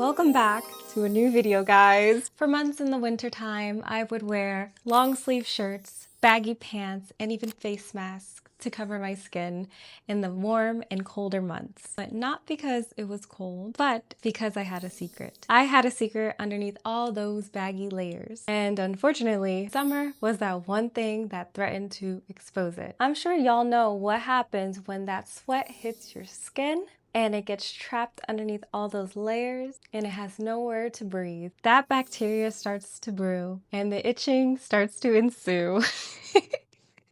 Welcome back to a new video, guys. For months in the winter time, I would wear long sleeve shirts, baggy pants, and even face masks to cover my skin in the warm and colder months. But not because it was cold, but because I had a secret. I had a secret underneath all those baggy layers. And unfortunately, summer was that one thing that threatened to expose it. I'm sure y'all know what happens when that sweat hits your skin and it gets trapped underneath all those layers and it has nowhere to breathe. That bacteria starts to brew and the itching starts to ensue.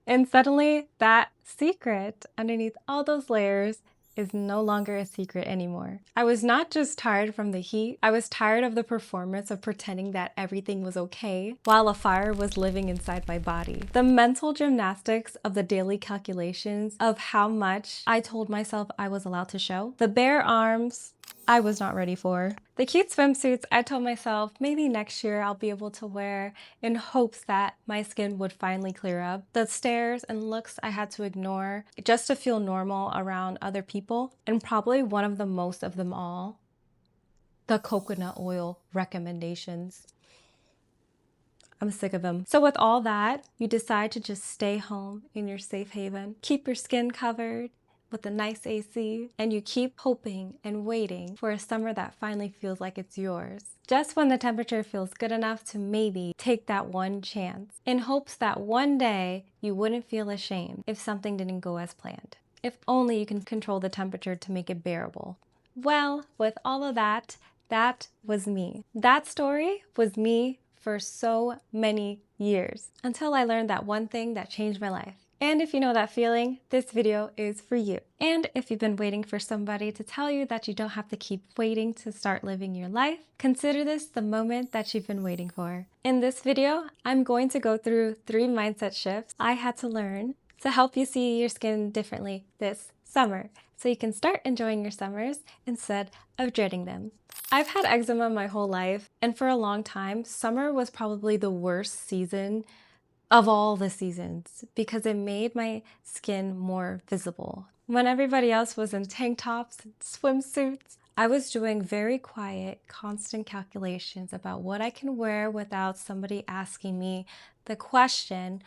And suddenly that secret underneath all those layers is no longer a secret anymore. I was not just tired from the heat, I was tired of the performance of pretending that everything was okay while a fire was living inside my body. The mental gymnastics of the daily calculations of how much I told myself I was allowed to show. The bare arms I was not ready for. The cute swimsuits I told myself maybe next year I'll be able to wear in hopes that my skin would finally clear up. The stares and looks I had to ignore just to feel normal around other people. And probably one of the most of them all, the coconut oil recommendations. I'm sick of them. So with all that, you decide to just stay home in your safe haven, keep your skin covered with a nice AC, and you keep hoping and waiting for a summer that finally feels like it's yours. Just when the temperature feels good enough to maybe take that one chance, in hopes that one day you wouldn't feel ashamed if something didn't go as planned. If only you can control the temperature to make it bearable. Well, with all of that, that was me. That story was me for so many years, until I learned that one thing that changed my life. And if you know that feeling, this video is for you. And if you've been waiting for somebody to tell you that you don't have to keep waiting to start living your life, consider this the moment that you've been waiting for. In this video, I'm going to go through 3 mindset shifts I had to learn to help you see your skin differently this summer, so you can start enjoying your summers instead of dreading them. I've had eczema my whole life, and for a long time, summer was probably the worst season of all the seasons because it made my skin more visible. When everybody else was in tank tops and swimsuits, I was doing very quiet, constant calculations about what I can wear without somebody asking me the question,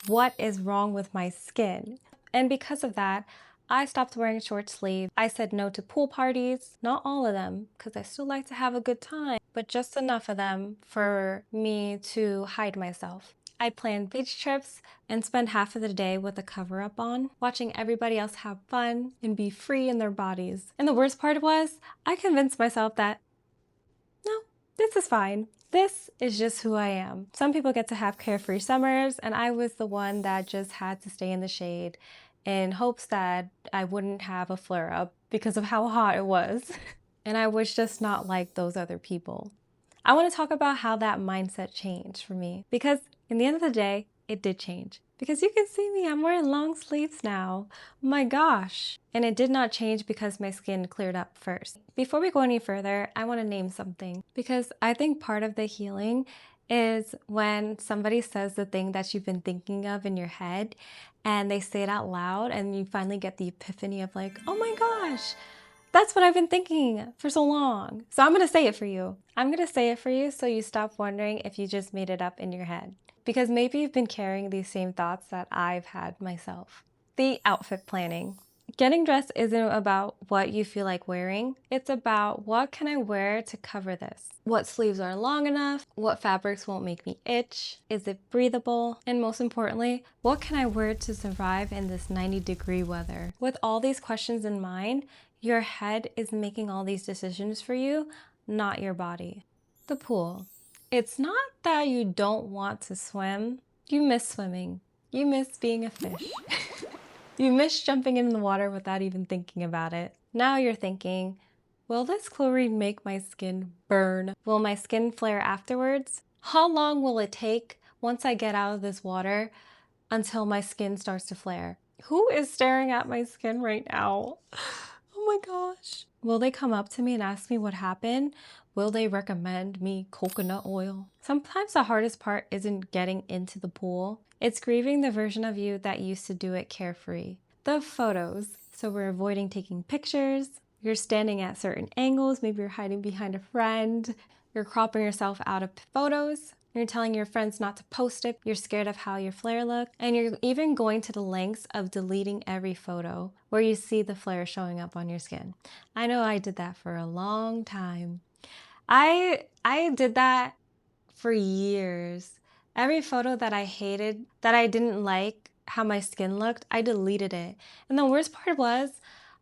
what is wrong with my skin? And because of that, I stopped wearing short sleeve. I said no to pool parties, not all of them, because I still like to have a good time, but just enough of them for me to hide myself. I planned beach trips and spend half of the day with a cover-up on, watching everybody else have fun and be free in their bodies. And the worst part was, I convinced myself that, no, this is fine. This is just who I am. Some people get to have carefree summers, and I was the one that just had to stay in the shade in hopes that I wouldn't have a flare-up because of how hot it was. And I was just not like those other people. I want to talk about how that mindset changed for me, because in the end of the day, it did change. Because you can see me, I'm wearing long sleeves now. Oh my gosh. And it did not change because my skin cleared up first. Before we go any further, I want to name something, because I think part of the healing is when somebody says the thing that you've been thinking of in your head and they say it out loud and you finally get the epiphany of like, oh my gosh, that's what I've been thinking for so long. So I'm going to say it for you. I'm going to say it for you so you stop wondering if you just made it up in your head. Because maybe you've been carrying these same thoughts that I've had myself. The outfit planning. Getting dressed isn't about what you feel like wearing. It's about what can I wear to cover this? What sleeves are long enough? What fabrics won't make me itch? Is it breathable? And most importantly, what can I wear to survive in this 90-degree weather? With all these questions in mind, your head is making all these decisions for you, not your body. The pool. It's not that you don't want to swim. You miss swimming. You miss being a fish. You miss jumping in the water without even thinking about it. Now you're thinking, will this chlorine make my skin burn? Will my skin flare afterwards? How long will it take once I get out of this water until my skin starts to flare? Who is staring at my skin right now? Oh my gosh. Will they come up to me and ask me what happened? Will they recommend me coconut oil? Sometimes the hardest part isn't getting into the pool. It's grieving the version of you that used to do it carefree. The photos. So we're avoiding taking pictures, You're standing at certain angles, maybe you're hiding behind a friend, you're cropping yourself out of photos, you're telling your friends not to post it, you're scared of how your flare look, and you're even going to the lengths of deleting every photo where you see the flare showing up on your skin. I know I did that for a long time. I did that for years. Every photo that I hated, that I didn't like how my skin looked, I deleted it. And the worst part was,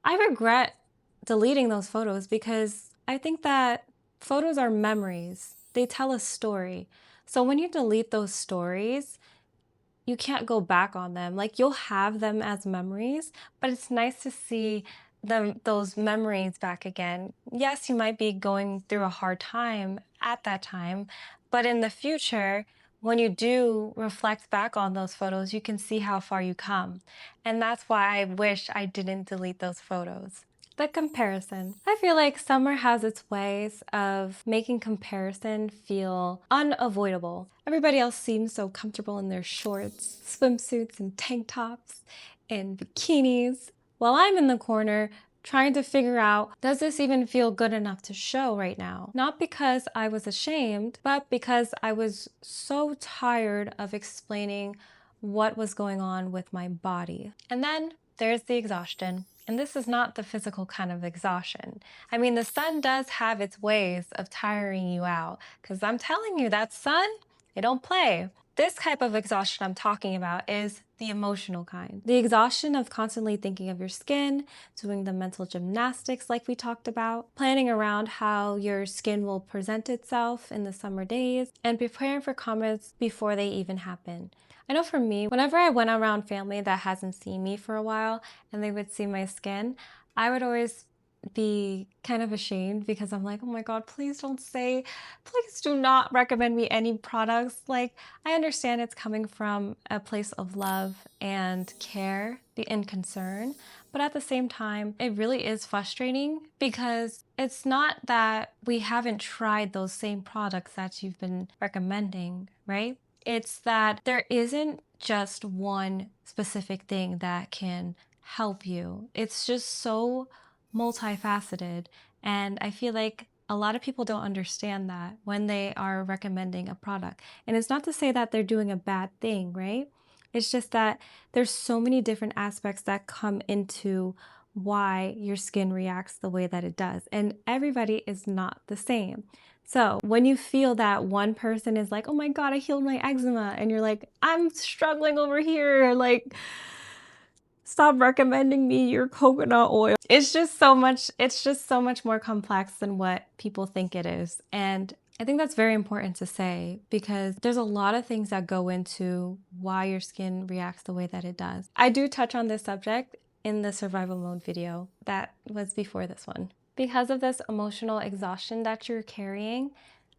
I regret deleting those photos because I think that photos are memories. They tell a story. So when you delete those stories, you can't go back on them. Like, you'll have them as memories, but it's nice to see those memories back again. Yes, you might be going through a hard time at that time, but in the future, when you do reflect back on those photos, you can see how far you come. And that's why I wish I didn't delete those photos. The comparison. I feel like summer has its ways of making comparison feel unavoidable. Everybody else seems so comfortable in their shorts, swimsuits, and tank tops, and bikinis, while I'm in the corner trying to figure out, does this even feel good enough to show right now? Not because I was ashamed, but because I was so tired of explaining what was going on with my body. And then there's the exhaustion. And this is not the physical kind of exhaustion. I mean, the sun does have its ways of tiring you out, because I'm telling you, that sun, it don't play. This type of exhaustion I'm talking about is the emotional kind. The exhaustion of constantly thinking of your skin, doing the mental gymnastics like we talked about, planning around how your skin will present itself in the summer days, and preparing for comments before they even happen. I know for me, whenever I went around family that hasn't seen me for a while and they would see my skin, I would always be kind of ashamed because I'm like, oh my God, please please do not recommend me any products. Like, I understand it's coming from a place of love and care and concern, but at the same time, it really is frustrating because it's not that we haven't tried those same products that you've been recommending, right? It's that there isn't just one specific thing that can help you. It's just so multifaceted. And I feel like a lot of people don't understand that when they are recommending a product. And it's not to say that they're doing a bad thing, right? It's just that there's so many different aspects that come into why your skin reacts the way that it does. And everybody is not the same. So when you feel that one person is like, oh my God, I healed my eczema, and you're like, I'm struggling over here, like, stop recommending me your coconut oil. It's just so much more complex than what people think it is. And I think that's very important to say because there's a lot of things that go into why your skin reacts the way that it does. I do touch on this subject in the survival mode video that was before this one. Because of this emotional exhaustion that you're carrying,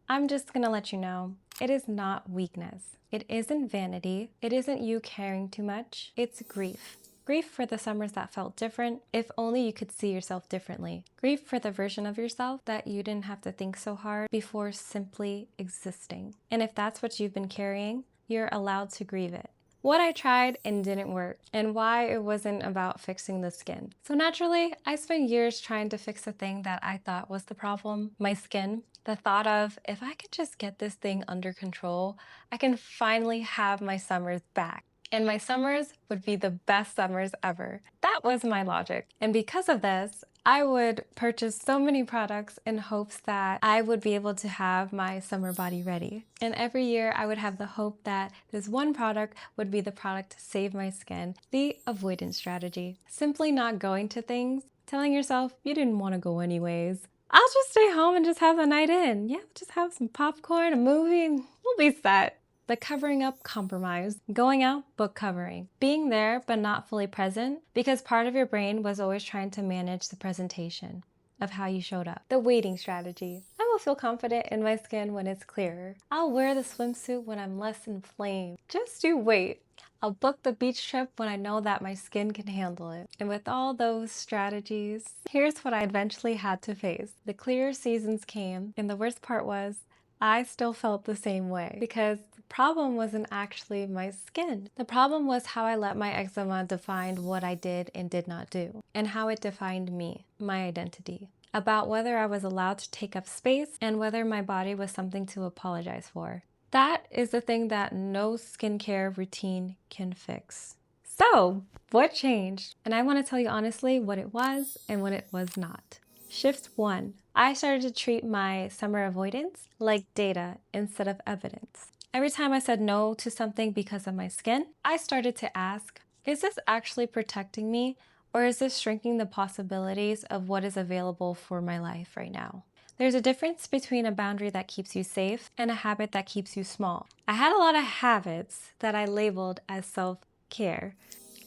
I'm just gonna let you know, it is not weakness. It isn't vanity. It isn't you caring too much. It's grief. Grief for the summers that felt different, if only you could see yourself differently. Grief for the version of yourself that you didn't have to think so hard before simply existing. And if that's what you've been carrying, you're allowed to grieve it. What I tried and didn't work, and why it wasn't about fixing the skin. So naturally, I spent years trying to fix the thing that I thought was the problem, my skin. The thought of, if I could just get this thing under control, I can finally have my summers back. And my summers would be the best summers ever. That was my logic. And because of this, I would purchase so many products in hopes that I would be able to have my summer body ready. And every year I would have the hope that this one product would be the product to save my skin. The avoidance strategy. Simply not going to things, telling yourself you didn't want to go anyways. I'll just stay home and just have a night in. Yeah, just have some popcorn, a movie, and we'll be set. The covering up compromise, going out, book covering, being there but not fully present because part of your brain was always trying to manage the presentation of how you showed up. The waiting strategy. I will feel confident in my skin when it's clearer. I'll wear the swimsuit when I'm less inflamed. Just you wait. I'll book the beach trip when I know that my skin can handle it. And with all those strategies, here's what I eventually had to face. The clearer seasons came, and the worst part was I still felt the same way because problem wasn't actually my skin. The problem was how I let my eczema define what I did and did not do, and how it defined me, my identity, about whether I was allowed to take up space and whether my body was something to apologize for. That is the thing that no skincare routine can fix. So, what changed? And I want to tell you honestly what it was and what it was not. Shift 1. I started to treat my summer avoidance like data instead of evidence. Every time I said no to something because of my skin, I started to ask, is this actually protecting me, or is this shrinking the possibilities of what is available for my life right now? There's a difference between a boundary that keeps you safe and a habit that keeps you small. I had a lot of habits that I labeled as self-care.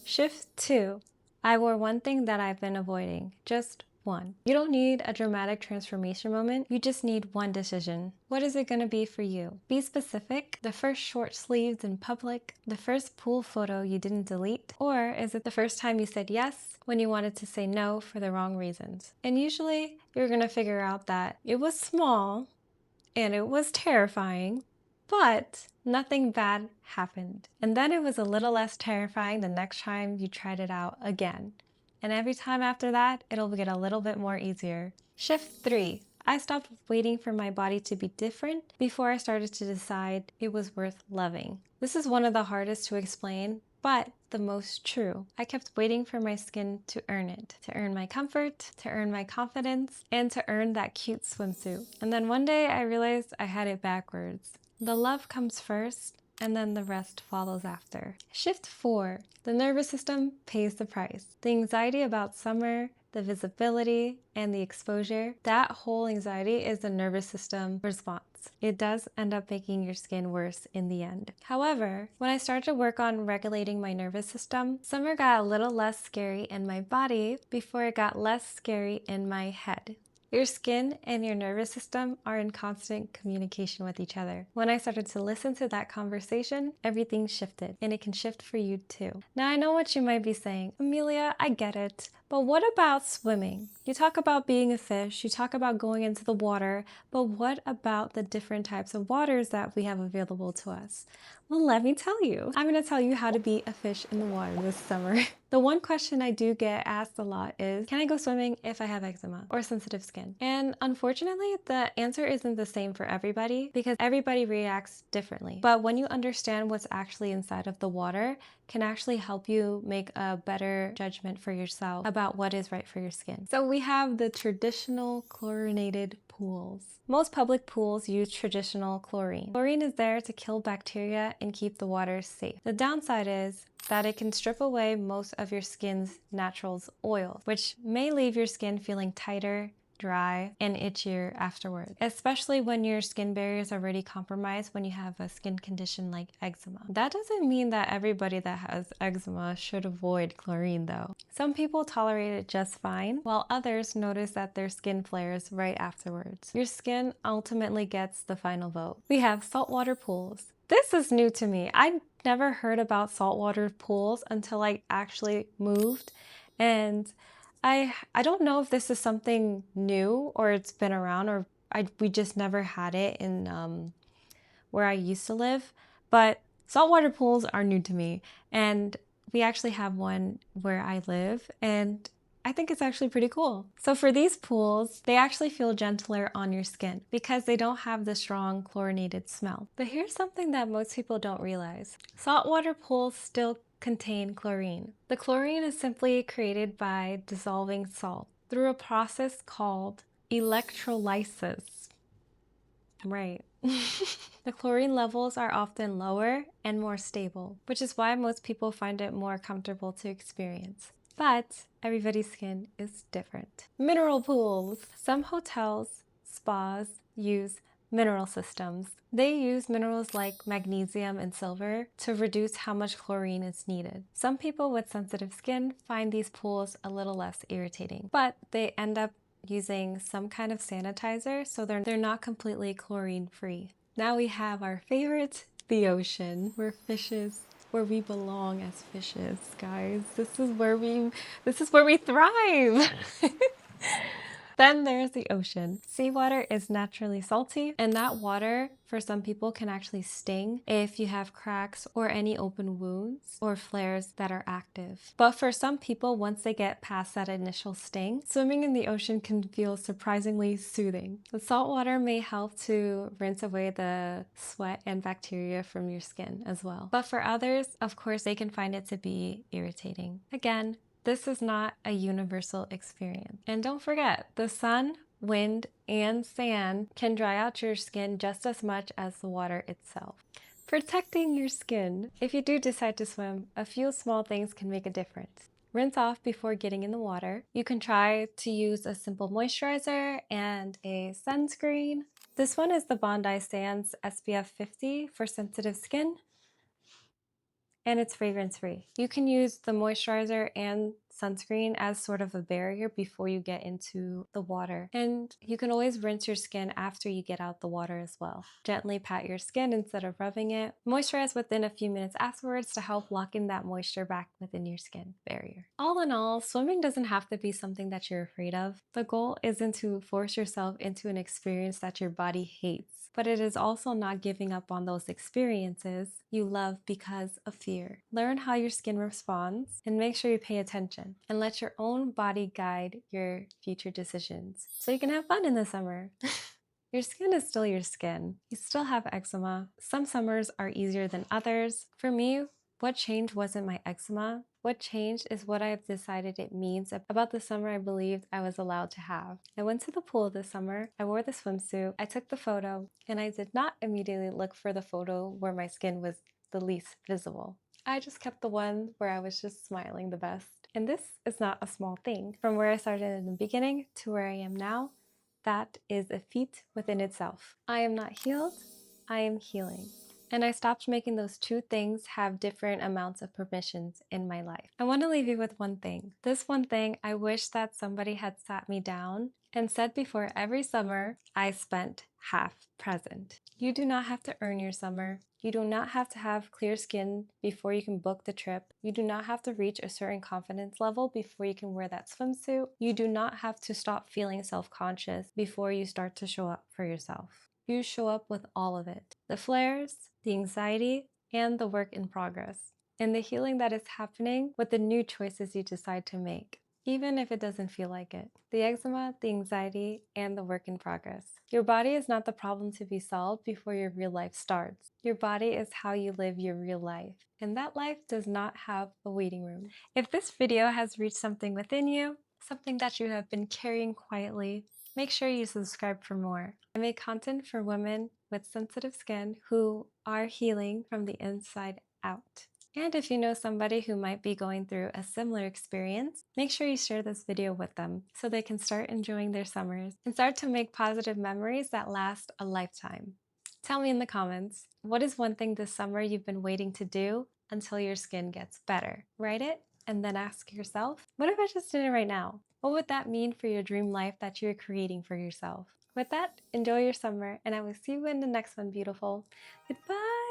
Shift 2. I wore one thing that I've been avoiding. Just one. You don't need a dramatic transformation moment. You just need one decision. What is it going to be for you? Be specific. The first short sleeves in public, the first pool photo you didn't delete, or is it the first time you said yes when you wanted to say no for the wrong reasons? And usually you're going to figure out that it was small and it was terrifying, but nothing bad happened. And then it was a little less terrifying the next time you tried it out again. And every time after that, it'll get a little bit more easier. Shift 3. I stopped waiting for my body to be different before I started to decide it was worth loving. This is one of the hardest to explain, but the most true. I kept waiting for my skin to earn it, to earn my comfort, to earn my confidence, and to earn that cute swimsuit. And then one day I realized I had it backwards. The love comes first, and then the rest follows after. Shift 4. The nervous system pays the price. The anxiety about summer, the visibility, and the exposure, that whole anxiety is the nervous system response. It does end up making your skin worse in the end. However, when I started to work on regulating my nervous system, summer got a little less scary in my body before it got less scary in my head. Your skin and your nervous system are in constant communication with each other. When I started to listen to that conversation, everything shifted, and it can shift for you too. Now I know what you might be saying, Amelia, I get it, but what about swimming? You talk about being a fish, you talk about going into the water, but what about the different types of waters that we have available to us? Well, let me tell you. I'm going to tell you how to be a fish in the water this summer. The one question I do get asked a lot is, can I go swimming if I have eczema or sensitive skin? And unfortunately, the answer isn't the same for everybody because everybody reacts differently. But when you understand what's actually inside of the water, can actually help you make a better judgment for yourself about what is right for your skin. So we have the traditional chlorinated pools. Most public pools use traditional chlorine. Chlorine is there to kill bacteria and keep the water safe. The downside is that it can strip away most of your skin's natural oils, which may leave your skin feeling tighter, dry, and itchier afterwards, especially when your skin barrier is already compromised when you have a skin condition like eczema. That doesn't mean that everybody that has eczema should avoid chlorine though. Some people tolerate it just fine, while others notice that their skin flares right afterwards. Your skin ultimately gets the final vote. We have saltwater pools. This is new to me. I never heard about saltwater pools until I actually moved, and I don't know if this is something new or it's been around, or we just never had it in where I used to live, but saltwater pools are new to me, and we actually have one where I live, and I think it's actually pretty cool. So for these pools, they actually feel gentler on your skin because they don't have the strong chlorinated smell. But here's something that most people don't realize. Saltwater pools still contain chlorine. The chlorine is simply created by dissolving salt through a process called electrolysis. Right. The chlorine levels are often lower and more stable, which is why most people find it more comfortable to experience. But everybody's skin is different. Mineral pools. Some hotels, spas use mineral systems. They use minerals like magnesium and silver to reduce how much chlorine is needed. Some people with sensitive skin find these pools a little less irritating, but they end up using some kind of sanitizer, so they're not completely chlorine free. Now we have our favorite, the ocean. We're fishes, where we belong as fishes, guys. This is where we thrive. Then there's the ocean. Seawater is naturally salty, and that water for some people can actually sting if you have cracks or any open wounds or flares that are active. But for some people, once they get past that initial sting, swimming in the ocean can feel surprisingly soothing. The salt water may help to rinse away the sweat and bacteria from your skin as well. But for others, of course, they can find it to be irritating. Again, this is not a universal experience. And don't forget, the sun, wind, and sand can dry out your skin just as much as the water itself. Protecting your skin. If you do decide to swim, a few small things can make a difference. Rinse off before getting in the water. You can try to use a simple moisturizer and a sunscreen. This one is the Bondi Sands SPF 50 for sensitive skin, and it's fragrance free. You can use the moisturizer and sunscreen as sort of a barrier before you get into the water. And you can always rinse your skin after you get out the water as well. Gently pat your skin instead of rubbing it. Moisturize within a few minutes afterwards to help lock in that moisture back within your skin barrier. All in all, swimming doesn't have to be something that you're afraid of. The goal isn't to force yourself into an experience that your body hates, but it is also not giving up on those experiences you love because of fear. Learn how your skin responds and make sure you pay attention and let your own body guide your future decisions so you can have fun in the summer. Your skin is still your skin. You still have eczema. Some summers are easier than others. For me, what changed wasn't my eczema. What changed is what I've decided it means about the summer I believed I was allowed to have. I went to the pool this summer, I wore the swimsuit, I took the photo, and I did not immediately look for the photo where my skin was the least visible. I just kept the one where I was just smiling the best. And this is not a small thing. From where I started in the beginning to where I am now, that is a feat within itself. I am not healed, I am healing. And I stopped making those two things have different amounts of permissions in my life. I want to leave you with one thing. This one thing I wish that somebody had sat me down and said before every summer I spent half present. You do not have to earn your summer. You do not have to have clear skin before you can book the trip. You do not have to reach a certain confidence level before you can wear that swimsuit. You do not have to stop feeling self-conscious before you start to show up for yourself. You show up with all of it. The flares, the anxiety, and the work in progress. And the healing that is happening with the new choices you decide to make, even if it doesn't feel like it. The eczema, the anxiety, and the work in progress. Your body is not the problem to be solved before your real life starts. Your body is how you live your real life, and that life does not have a waiting room. If this video has reached something within you, something that you have been carrying quietly, make sure you subscribe for more. I make content for women with sensitive skin who are healing from the inside out. And if you know somebody who might be going through a similar experience, make sure you share this video with them so they can start enjoying their summers and start to make positive memories that last a lifetime. Tell me in the comments, what is one thing this summer you've been waiting to do until your skin gets better? Write it and then ask yourself, what if I just did it right now? What would that mean for your dream life that you're creating for yourself? With that, enjoy your summer, and I will see you in the next one, beautiful. Goodbye!